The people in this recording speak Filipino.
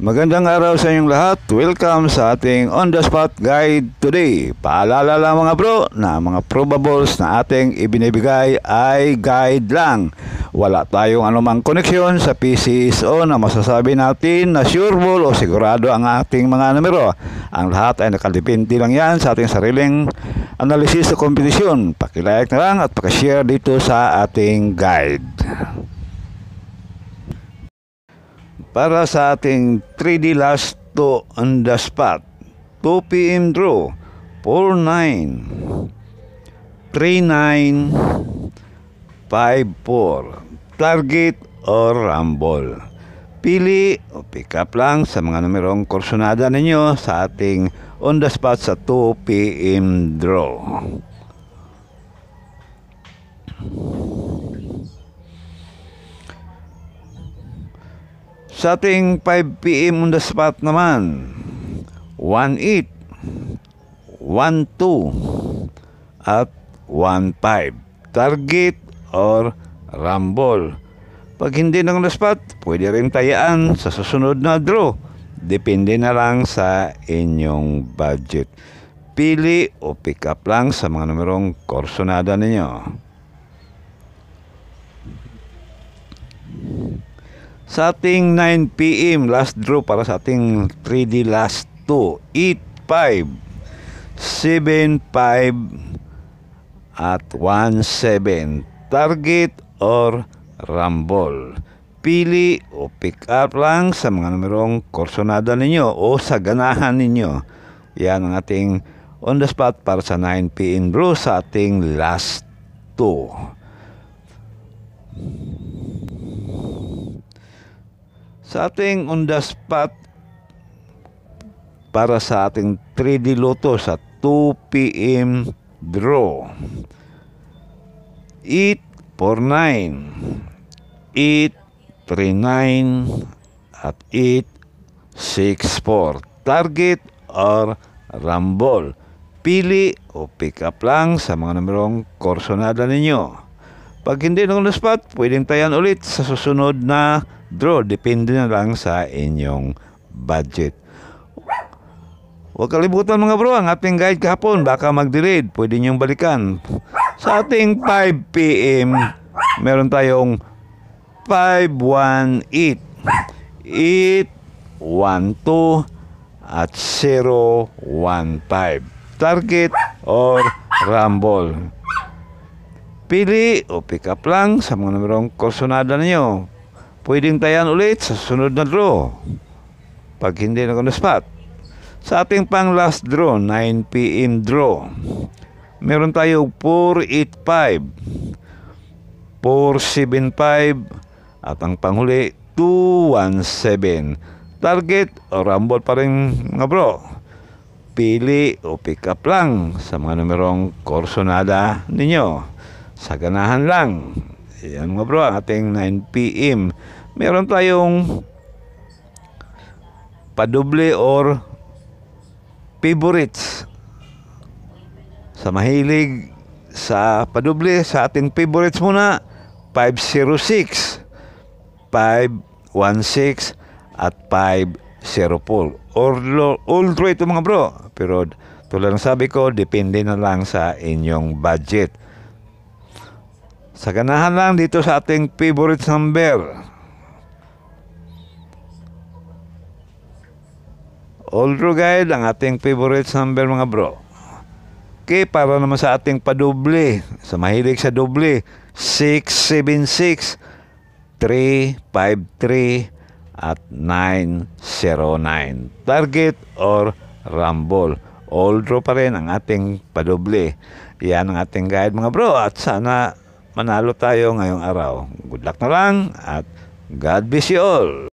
Magandang araw sa inyong lahat. Welcome sa ating On The Spot Guide today. Paalala lang mga bro na mga probables na ating ibinibigay ay guide lang. Wala tayong anumang koneksyon sa PCSO na masasabi natin na sureball o sigurado ang ating mga numero. Ang lahat ay nakadepende lang yan sa ating sariling analysis sa kompetisyon. Pakilike na lang at pakishare dito sa ating guide. Para sa ating 3D last 2 on the spot, 2 PM draw, 4-9, 3-9, 5-4, target or rumble. Pili o pick up lang sa mga numerong kursonada ninyo sa ating on the spot sa 2 PM draw. Sa ating 5 PM on the spot naman, 1-8, 1-2, at 1-5. Target or rumble. Pag hindi ng on the spot, pwede rin tayaan sa susunod na draw. Depende na lang sa inyong budget. Pili o pick up lang sa mga numerong kursonada ninyo. Sa ating 9 PM last draw para sa ating 3D last 2, 8-5, 7-5, at 1-7. Target or rumble. Pili o pick up lang sa mga numerong kursonada ninyo o sa ganahan ninyo. Yan ang ating on the spot para sa 9 PM draw sa ating last 2. Sa ating on the spot para sa ating 3D Lotto sa 2 PM draw, 8-4-9, 8-3-9, at 8-6-4. Target or rumble. Pili o pick up lang sa mga numerong kursonada ninyo. Pag hindi on the spot, pwedeng tayan ulit sa susunod na draw. Depende na lang sa inyong budget. Huwag kalimutan mga bro, ang ating guide kahapon baka mag-delete. Pwede niyong balikan. Sa ating 5 PM, meron tayong 5-1-8, 8-1-2, at 0-1-5. Target or rumble. Pili o pick up lang sa mga numerong kursonada ninyo. Pwedeng tayan ulit sa sunod na draw pag hindi na on the spot. Sa ating pang last draw, 9 PM draw, meron tayong 4-8-5, 4-7-5, at ang panghuli 2-1-7. Target o rumble pa rin mga bro. Pili o pick up lang sa mga numerong kursonada ninyo. Sa ganahan lang. Yan mga bro, ang ating 9 PM. Meron tayong padoble or favorites. Sa mahilig sa padoble, sa ating favorites muna, 5-0-6, 5-1-6, at 5-0-4. All draw ito mga bro. Pero tulad ng sabi ko, depende na lang sa inyong budget. Sa ganahan lang dito sa ating favorite number. All draw guide ang ating favorite number mga bro. Okay, para naman sa ating padoble, sa mahilig sa doble, 6-7-6, 3-5-3, at 9-0-9. Target or rumble. All draw pa rin ang ating padoble. Yan ang ating guide mga bro. At sana manalo tayo ngayong araw. Good luck na lang at God bless you all.